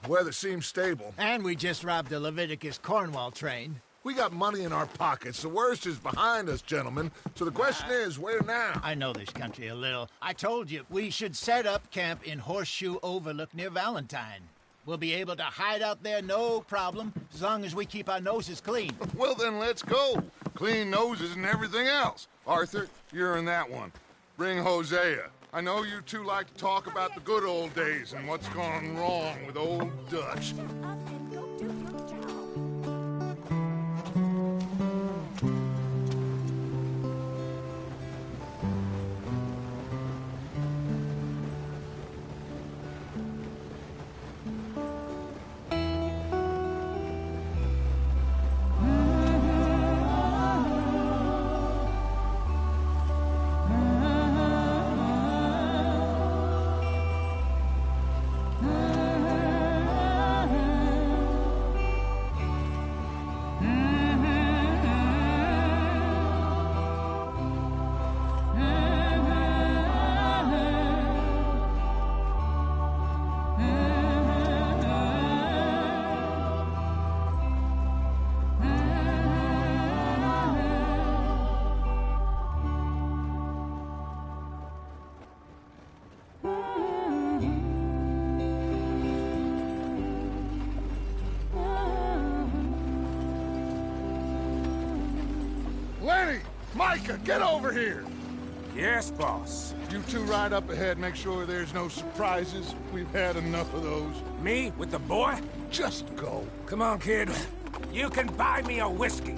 Weather seems stable. And we just robbed the Leviticus Cornwall train. We got money in our pockets. The worst is behind us, gentlemen. So the question is, where now? I know this country a little. I told you, we should set up camp in Horseshoe Overlook near Valentine. We'll be able to hide out there no problem, as long as we keep our noses clean. Well, then let's go. Clean noses and everything else. Arthur, you're in that one. Bring Hosea. I know you two like to talk about the good old days and what's gone wrong with old Dutch. Lenny! Micah, get over here! Yes, boss. You two ride up ahead, make sure there's no surprises. We've had enough of those. Me with the boy? Just go. Come on, kid. You can buy me a whiskey.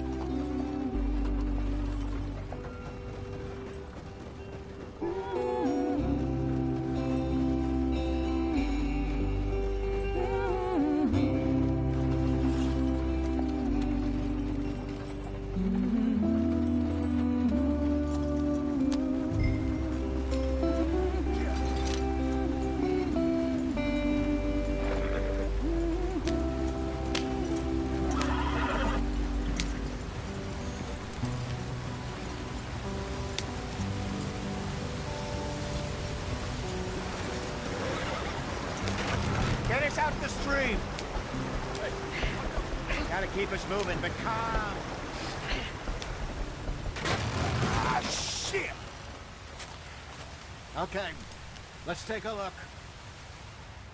Get us out the stream. Gotta keep us moving, but calm. Ah, shit! Okay, let's take a look.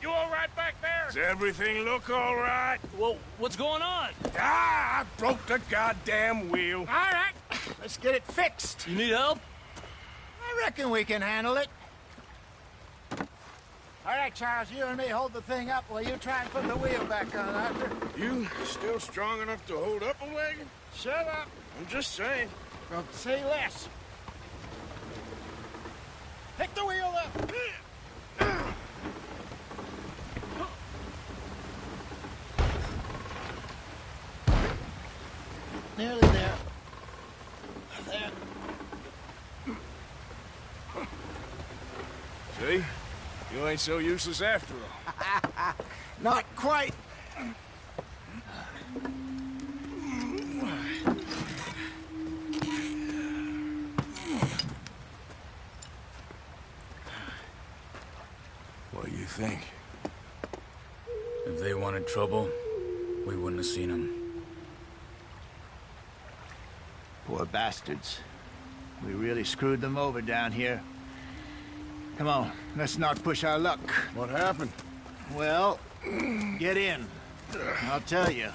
You all right back there? Does everything look all right? Well, what's going on? Ah, I broke the goddamn wheel. All right, let's get it fixed. You need help? I reckon we can handle it. All right, Charles, you and me hold the thing up while you try and put the wheel back on, Arthur. You still strong enough to hold up a wagon? Shut up. I'm just saying. Don't say less. Pick the wheel up. Nearly there. There. See? You ain't so useless after all. Not quite. What do you think? If they wanted trouble, we wouldn't have seen them. Poor bastards. We really screwed them over down here. Come on, let's not push our luck. What happened? Well, get in. I'll tell you.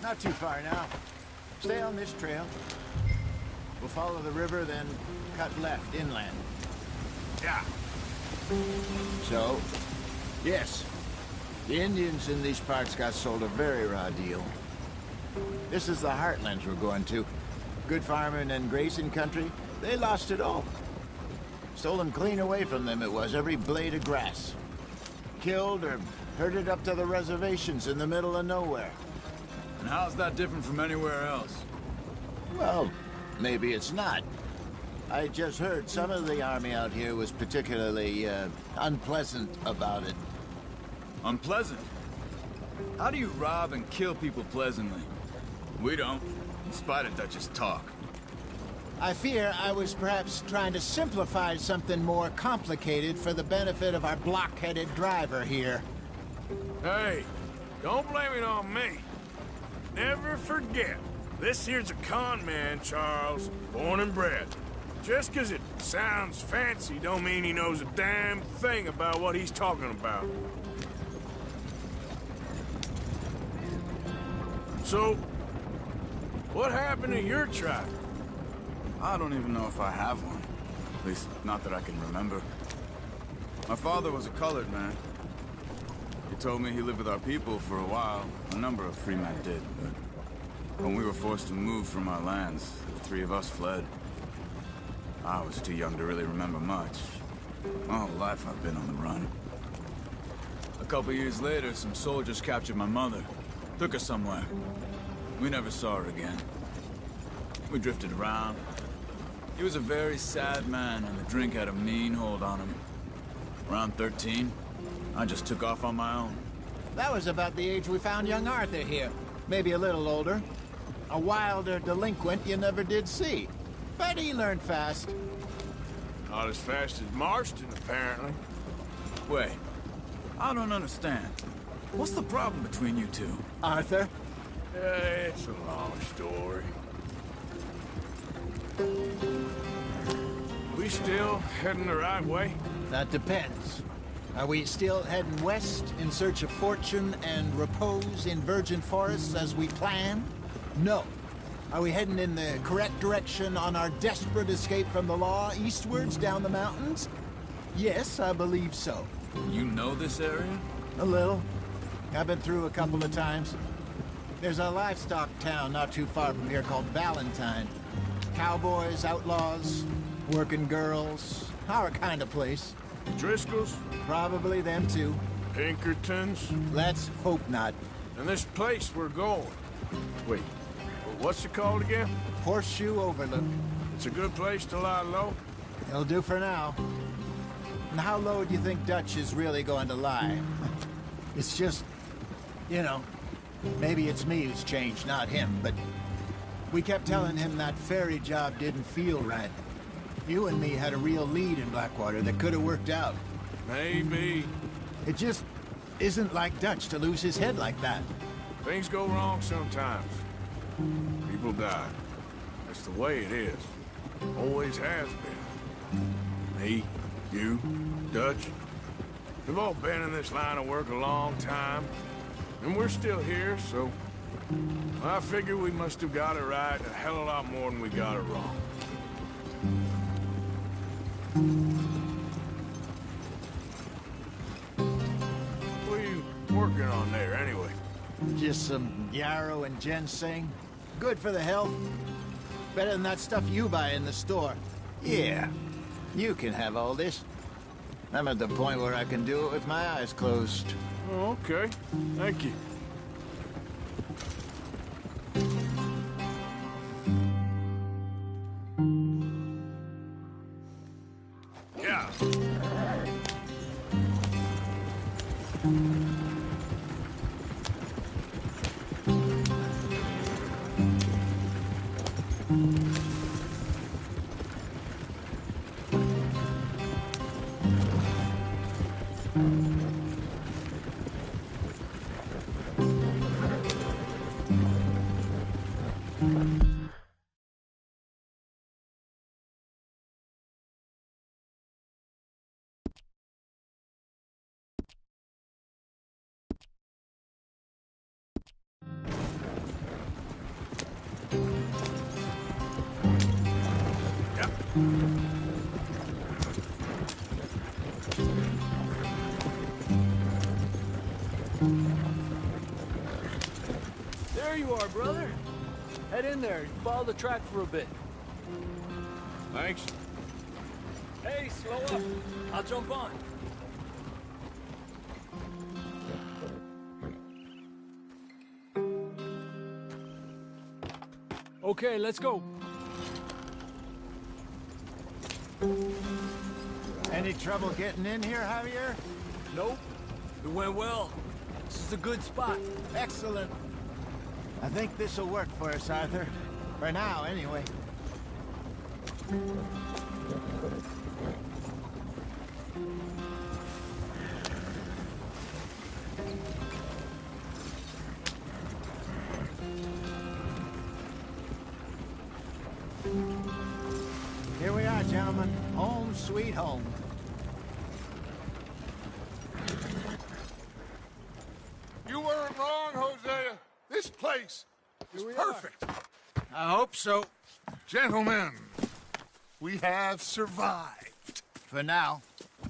Not too far now. Stay on this trail. We'll follow the river, then cut left inland. Yeah. So, yes, the Indians in these parts got sold a very raw deal. This is the heartlands we're going to. Good farming and grazing country, they lost it all. Stolen clean away from them it was, every blade of grass. Killed or herded up to the reservations in the middle of nowhere. And how's that different from anywhere else? Well, maybe it's not. I just heard some of the army out here was particularly, unpleasant about it. Unpleasant? How do you rob and kill people pleasantly? We don't. in spite of Dutch's talk. I fear I was perhaps trying to simplify something more complicated for the benefit of our blockheaded driver here. Hey, don't blame it on me. Never forget, this here's a con man, Charles, born and bred. Just 'cause it sounds fancy don't mean he knows a damn thing about what he's talking about. So, what happened to your tribe? I don't even know if I have one. At least, not that I can remember. My father was a colored man. He told me he lived with our people for a while. A number of free men did, but when we were forced to move from our lands, the three of us fled. I was too young to really remember much. My whole life I've been on the run. A couple years later, some soldiers captured my mother. Took her somewhere. We never saw her again. We drifted around. He was a very sad man, and the drink had a mean hold on him. Around 13, I just took off on my own. That was about the age we found young Arthur here. Maybe a little older. A wilder delinquent you never did see. But he learned fast. Not as fast as Marston, apparently. Wait, I don't understand. What's the problem between you two? Arthur? It's a long story. We still heading the right way? That depends. Are we still heading west in search of fortune and repose in virgin forests as we planned? No. Are we heading in the correct direction on our desperate escape from the law eastwards down the mountains? Yes, I believe so. You know this area? A little. I've been through a couple of times. There's a livestock town not too far from here called Valentine. Cowboys, outlaws, working girls, our kind of place. Driscoll's? Probably them too. Pinkertons? Let's hope not. And this place we're going. Wait, what's it called again? Horseshoe Overlook. It's a good place to lie low? It'll do for now. And how low do you think Dutch is really going to lie? It's just, you know, maybe it's me who's changed, not him, but we kept telling him that ferry job didn't feel right. You and me had a real lead in Blackwater that could have worked out. Maybe. It just isn't like Dutch to lose his head like that. Things go wrong sometimes. People die. That's the way it is. Always has been. Me, you, Dutch. We've all been in this line of work a long time. And we're still here, so... I figure we must have got it right a hell of a lot more than we got it wrong. What are you working on there, anyway? Just some yarrow and ginseng. Good for the health. Better than that stuff you buy in the store. Yeah, you can have all this. I'm at the point where I can do it with my eyes closed. Oh, okay. Thank you. Yeah. There you are, brother. Head in there and follow the track for a bit. Thanks. Hey, slow up. I'll jump on. Okay, let's go. Any trouble getting in here, Javier? Nope. It went well. This is a good spot. Excellent. I think this'll work for us, Arthur. For now, anyway. Here we are, gentlemen. Home sweet home. You weren't wrong, Hosea. This place is perfect. I hope so. Gentlemen, we have survived. For now.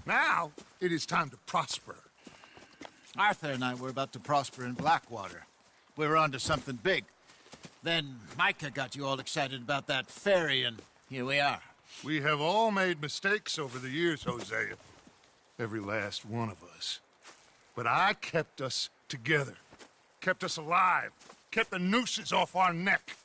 Now, it is time to prosper. Arthur and I were about to prosper in Blackwater. We were onto something big. Then Micah got you all excited about that ferry, and here we are. We have all made mistakes over the years, Hosea. Every last one of us. But I kept us together. Kept us alive. Kept the nooses off our neck.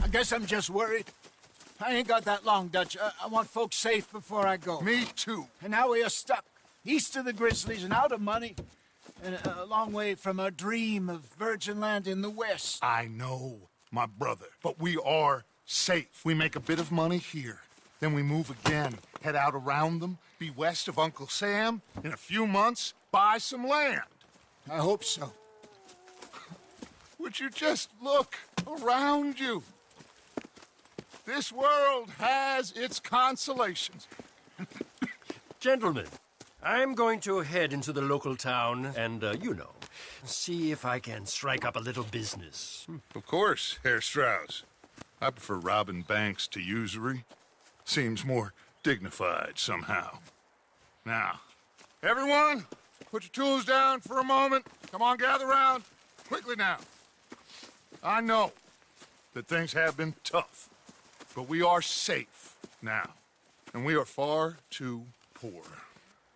I guess I'm just worried. I ain't got that long, Dutch. I want folks safe before I go. Me too. And now we are stuck, east of the Grizzlies and out of money, and a long way from our dream of virgin land in the west. I know, my brother, but we are safe. We make a bit of money here. Then we move again, head out around them, be west of Uncle Sam. In a few months, buy some land. I hope so. Would you just look around you? This world has its consolations. Gentlemen, I'm going to head into the local town and, see if I can strike up a little business. Of course, Herr Strauss. I prefer robbing banks to usury. Seems more dignified somehow. Now, everyone, put your tools down for a moment. Come on, gather round. Quickly now. I know that things have been tough, but we are safe now, and we are far too poor.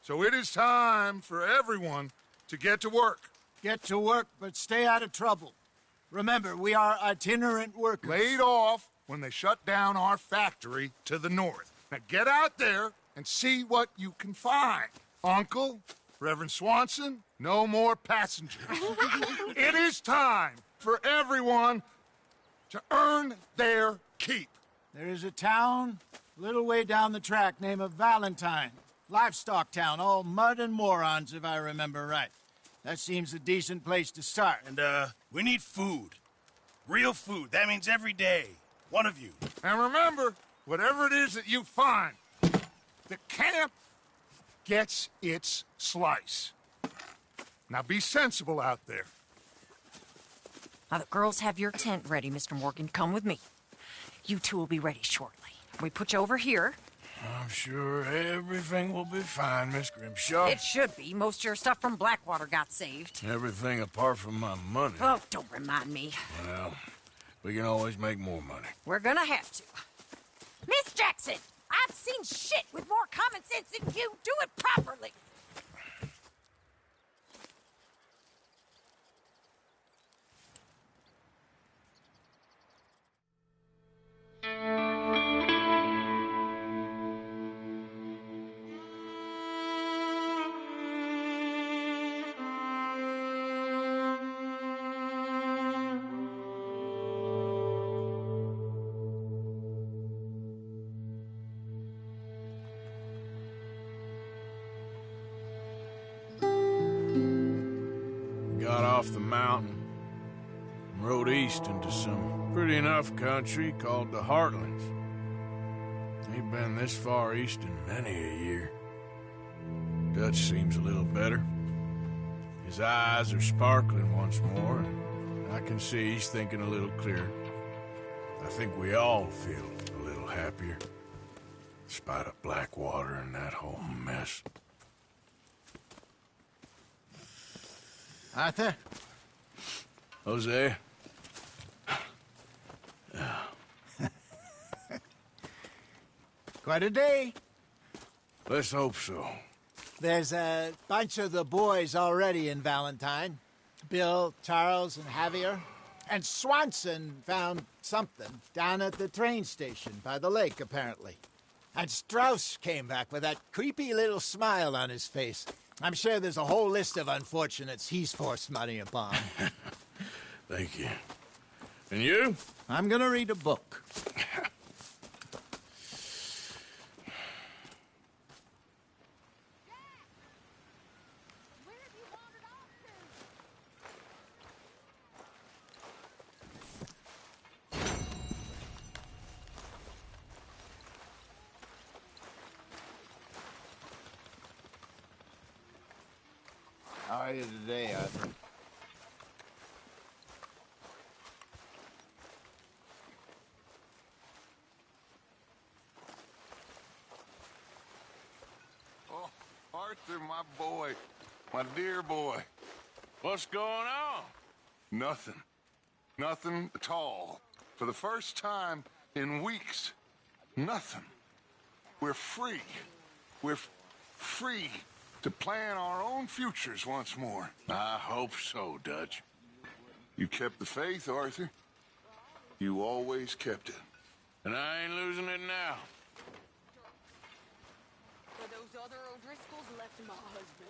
So it is time for everyone to get to work. Get to work, but stay out of trouble. Remember, we are itinerant workers. Laid off when they shut down our factory to the north. Now get out there and see what you can find. Uncle, Reverend Swanson, no more passengers. It is time for everyone to earn their keep. There is a town a little way down the track named Valentine. Livestock town, all mud and morons, if I remember right. That seems a decent place to start. And, we need food. Real food. That means every day. One of you. And remember, whatever it is that you find, the camp gets its slice. Now be sensible out there. Now, the girls have your tent ready, Mr. Morgan. Come with me. You two will be ready shortly. We put you over here. I'm sure everything will be fine, Miss Grimshaw. It should be. Most of your stuff from Blackwater got saved. Everything apart from my money. Oh, don't remind me. Well, we can always make more money. We're gonna have to. Miss Jackson, I've seen shit with more common sense than you. Do it properly. got off the mountain and rode east into some pretty enough country called the Heartlands. Ain't been this far east in many a year. Dutch seems a little better. His eyes are sparkling once more, and I can see he's thinking a little clearer. I think we all feel a little happier, despite of Blackwater and that whole mess. Arthur? Hosea? Quite a day. Let's hope so. There's a bunch of the boys already in Valentine. Bill, Charles, and Javier. And Swanson found something down at the train station by the lake, apparently. And Strauss came back with that creepy little smile on his face. I'm sure there's a whole list of unfortunates he's forced money upon. Thank you. And you? I'm gonna read a book. How are you today, Arthur? Oh, Arthur, my boy. My dear boy. What's going on? Nothing. Nothing at all. For the first time in weeks, nothing. We're free. We're free to plan our own futures once more. I hope so, Dutch. You kept the faith, Arthur. You always kept it. And I ain't losing it now. For those other O'Driscolls left my husband.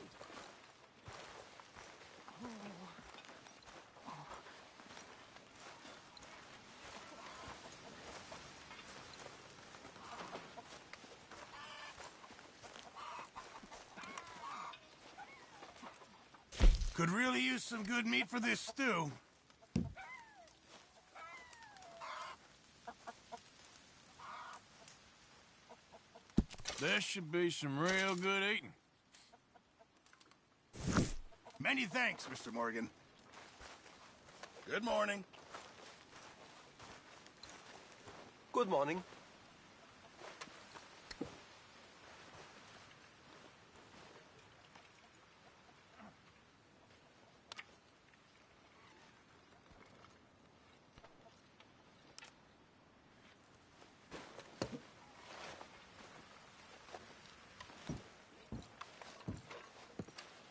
Could really use some good meat for this stew. There should be some real good eating. Many thanks, Mr. Morgan. Good morning. Good morning.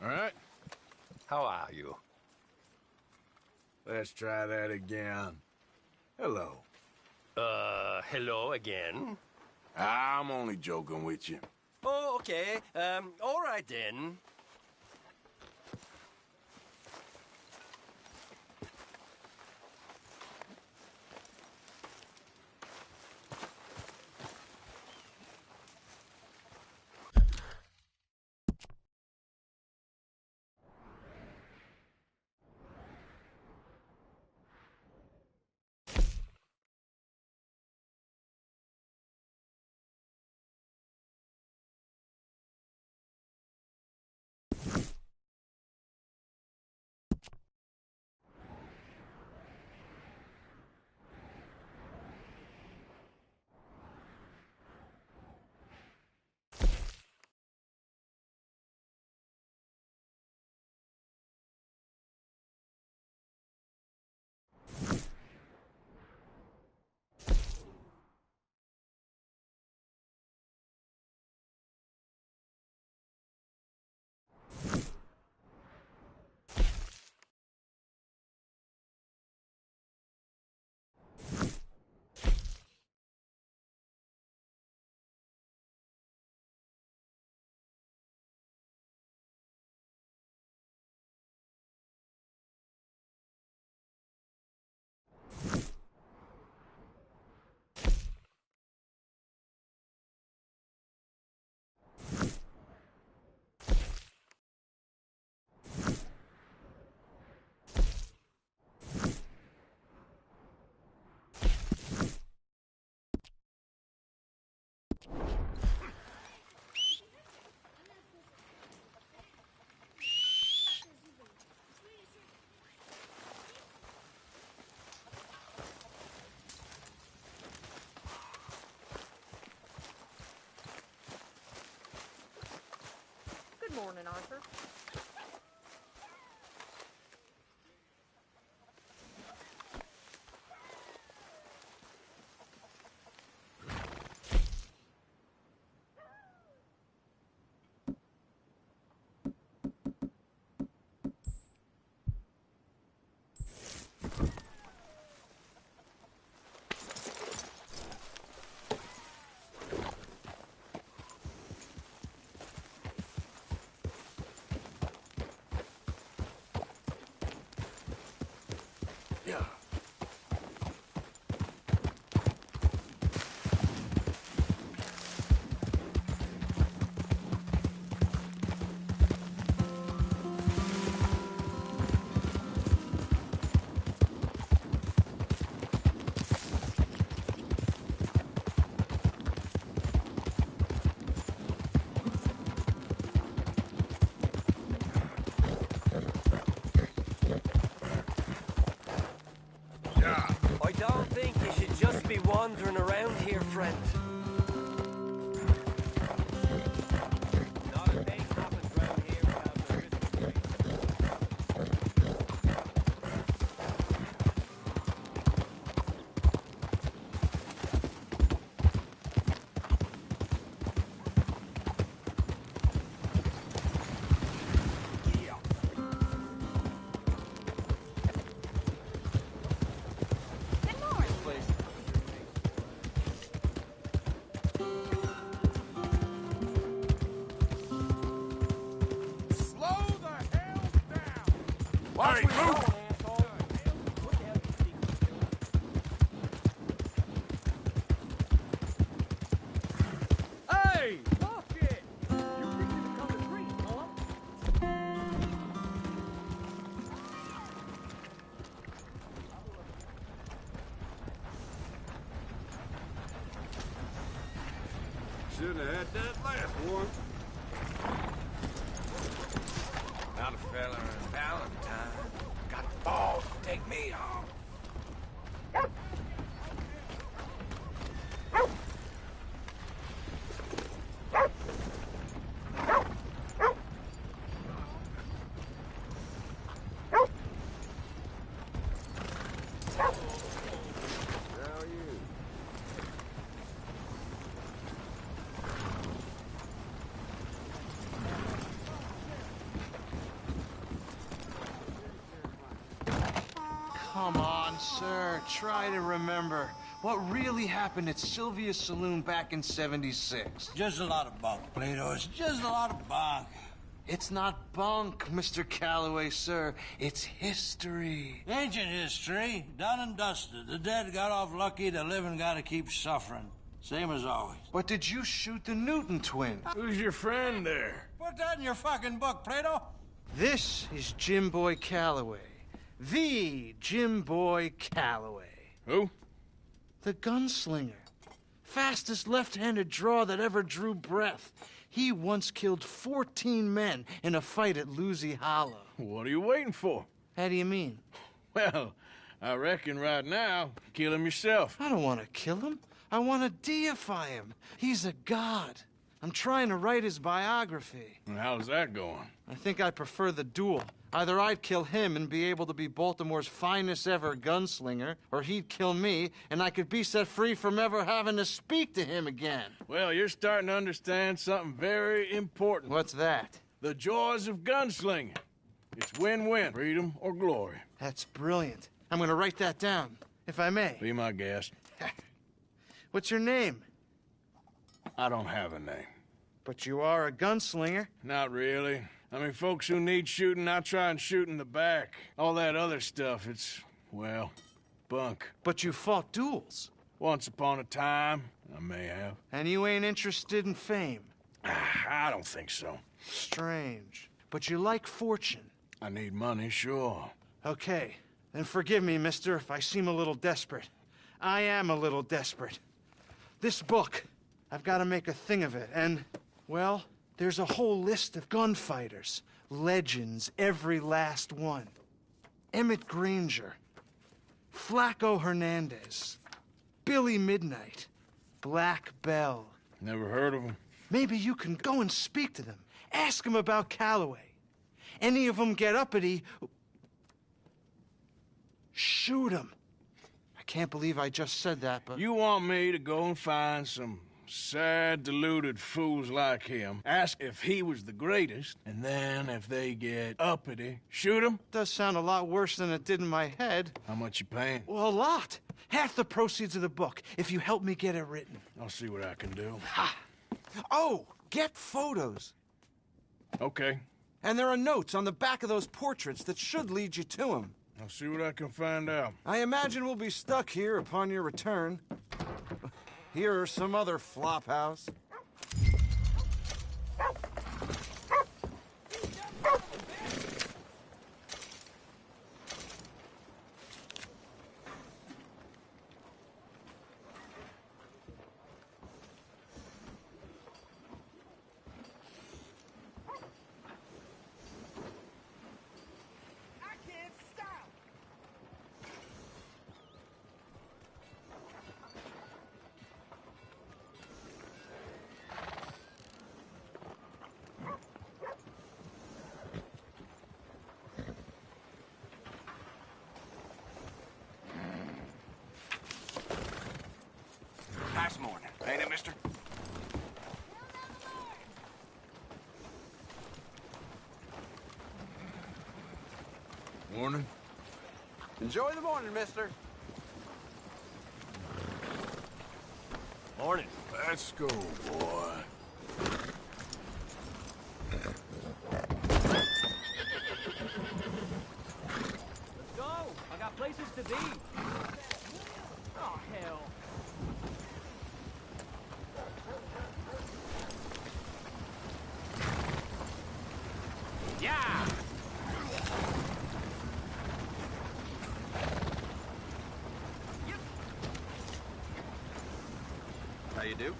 All right, How are you? let's try that again. Hello. Hello again. I'm only joking with you. Oh, okay. All right then. morning, Arthur. Yeah. I don't think you should just be wandering around here, friend. Not a thing happens round here without the risk. Hey, move! Hey! Look it! You think you become the priest, huh? Should have had that last one. Not a fella in Valentine. Got the balls to take me on. Come on, sir. Try to remember. What really happened at Sylvia's Saloon back in '76? Just a lot of bunk, Plato. It's just a lot of bunk. It's not bunk, Mr. Calloway, sir. It's history. Ancient history, done and dusted. The dead got off lucky, the living gotta keep suffering. Same as always. But did you shoot the Newton twin? Who's your friend there? Put that in your fucking book, Plato. This is Jim Boy Calloway. The Jim Boy Calloway. Who? The gunslinger. Fastest left-handed draw that ever drew breath. He once killed 14 men in a fight at Lucy Hollow. What are you waiting for? How do you mean? Well, I reckon right now, kill him yourself. I don't want to kill him. I want to deify him. He's a god. I'm trying to write his biography. And how's that going? I think I prefer the duel. Either I'd kill him and be able to be Baltimore's finest ever gunslinger, or he'd kill me and I could be set free from ever having to speak to him again. Well, you're starting to understand something very important. What's that? The joys of gunslinging. It's win-win, freedom or glory. That's brilliant. I'm going to write that down, if I may. Be my guest. What's your name? I don't have a name. But you are a gunslinger. Not really. I mean, folks who need shooting, I try and shoot in the back. All that other stuff, it's, well, bunk. But you fought duels. Once upon a time, I may have. And you ain't interested in fame. I don't think so. Strange. But you like fortune. I need money, sure. Okay. Then forgive me, mister, if I seem a little desperate. I am a little desperate. This book, I've got to make a thing of it, and, well, there's a whole list of gunfighters. Legends, every last one. Emmett Granger. Flaco Hernandez. Billy Midnight. Black Bell. Never heard of them. Maybe you can go and speak to them. Ask them about Calloway. Any of them get uppity, shoot them. I can't believe I just said that, but... You want me to go and find some sad, deluded fools like him, ask if he was the greatest, and then if they get uppity, shoot him? Does sound a lot worse than it did in my head. How much you paying? Well, a lot. Half the proceeds of the book, if you help me get it written. I'll see what I can do. Ha! Oh, get photos. Okay. And there are notes on the back of those portraits that should lead you to him. I'll see what I can find out. I imagine we'll be stuck here upon your return. Here or some other flop house. Nice morning, ain't it, mister? Morning. Enjoy the morning, mister. Morning. Let's go, boy. Let's go. I got places to be. Oh, hell. Yeah! How you do?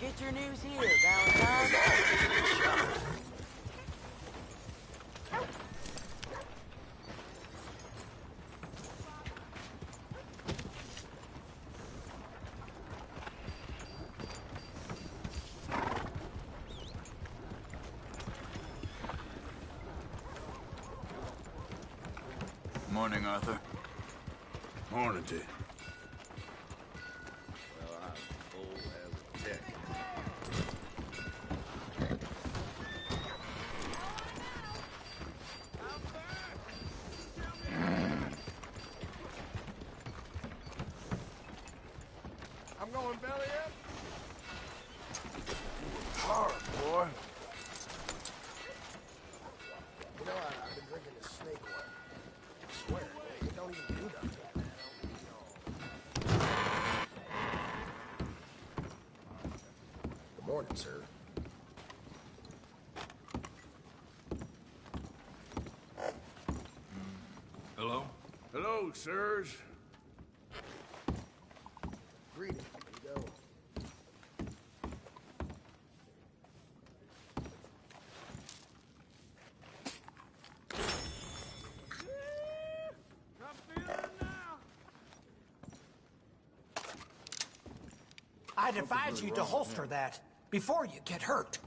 Get your news here, Valentine. Morning, Arthur. Morning, T. Well, I'm full as a tick. I'm going belly up. Hard, boy. You know, I've been drinking this snake oil. I swear, it don't even do nothing. Good morning, sir. Hello? Hello, sirs. Greetings. Here you go. I'd advise you to holster that before you get hurt.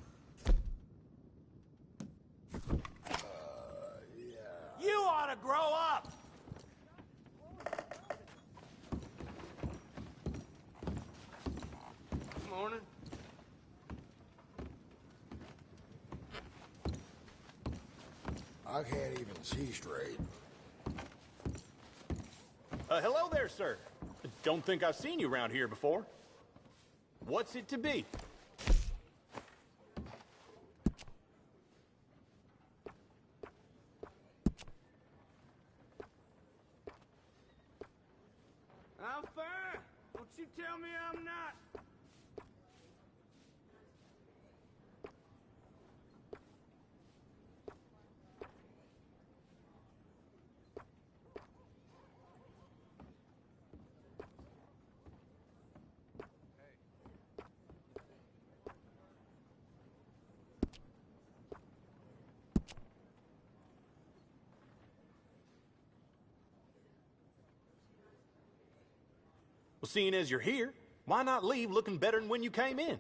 You ought to grow up! Morning. I can't even see straight. Hello there, sir. Don't think I've seen you around here before. What's it to be? I'm fine. Don't you tell me I'm not. Well, seeing as you're here, why not leave looking better than when you came in?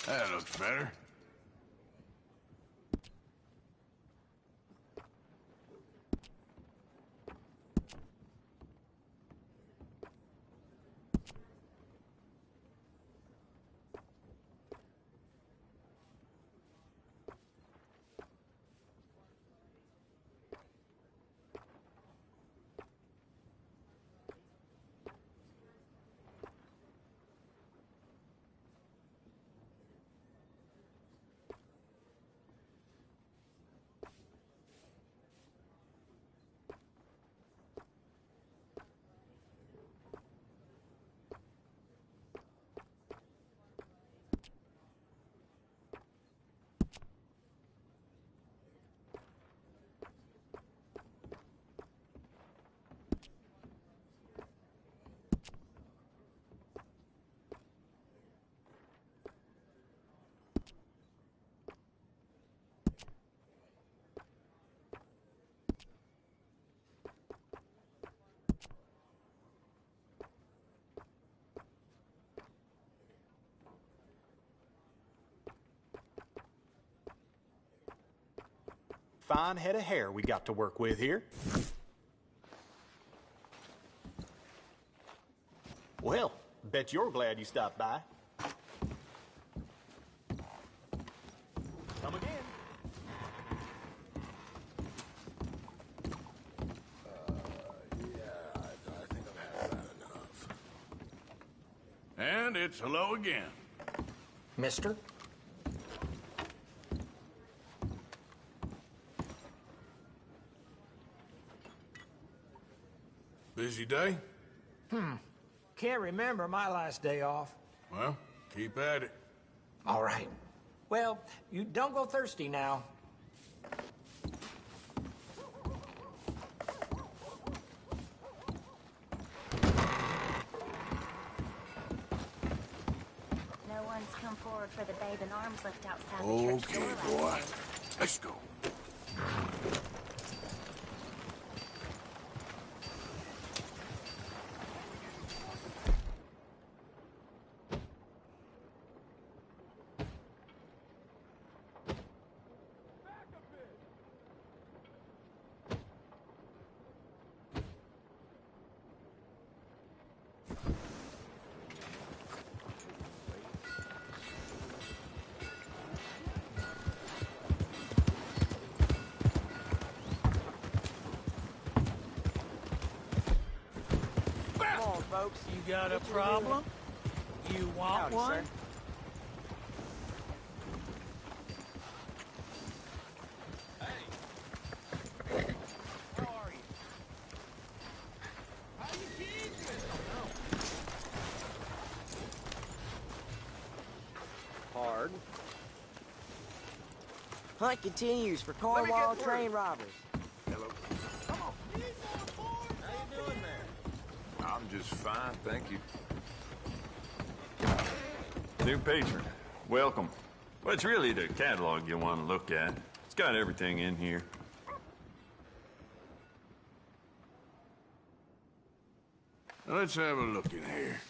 That looks better. Fine head of hair we got to work with here. Well, bet you're glad you stopped by. Come again. I think I've had that enough. And it's hello again. Mister? Busy day? Can't remember my last day off. Well, keep at it. All right. Well, you don't go thirsty now. No one's come forward for the babe in arms left outside the church Okay, door boy. last night. Let's go. Folks, You got a problem? You want Howdy, one? sir. Hard. Hunt continues for Cornwall train robbers. I'm just fine, thank you. New patron, welcome. Well, it's really the catalog you want to look at. It's got everything in here. Let's have a look in here.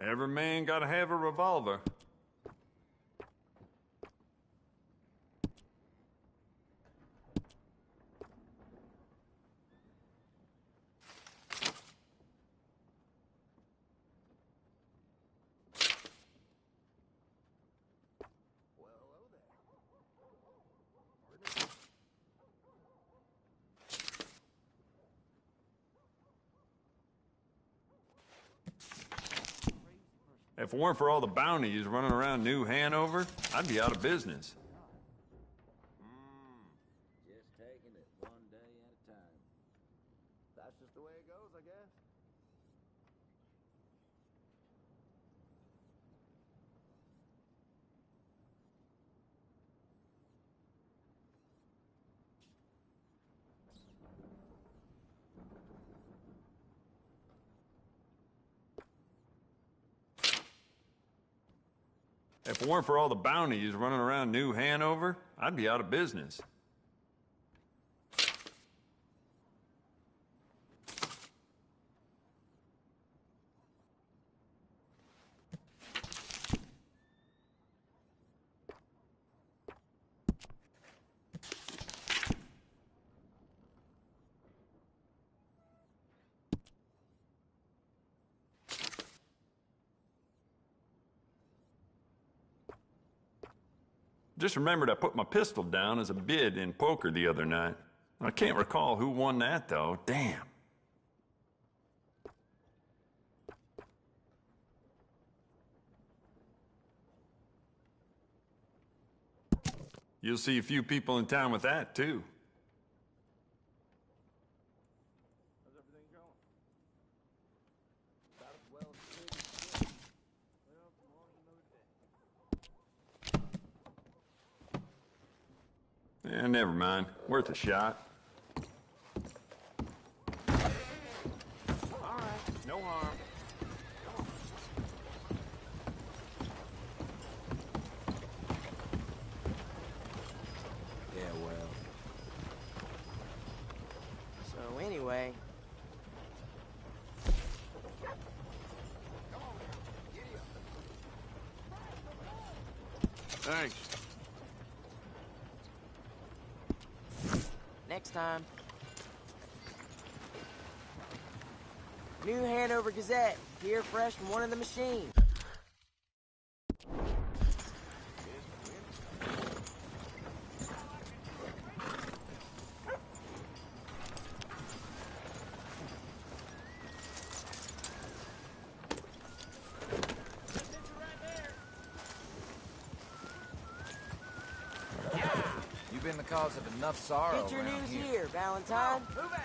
Every man gotta have a revolver. If it weren't for all the bounties running around New Hanover, I'd be out of business. Just taking it one day at a time. That's just the way it goes, I guess. If it weren't for all the bounties running around New Hanover, I'd be out of business. Just remembered I put my pistol down as a bid in poker the other night. I can't recall who won that, though. Damn. You'll see a few people in town with that, too. Yeah, never mind. Worth a shot. All right, no harm. Yeah, well. So anyway. Thanks. Next time. New Hanover Gazette, here fresh from one of the machines. You've been the cause of enough sorrow Get your around news here. here, Valentine. Move out!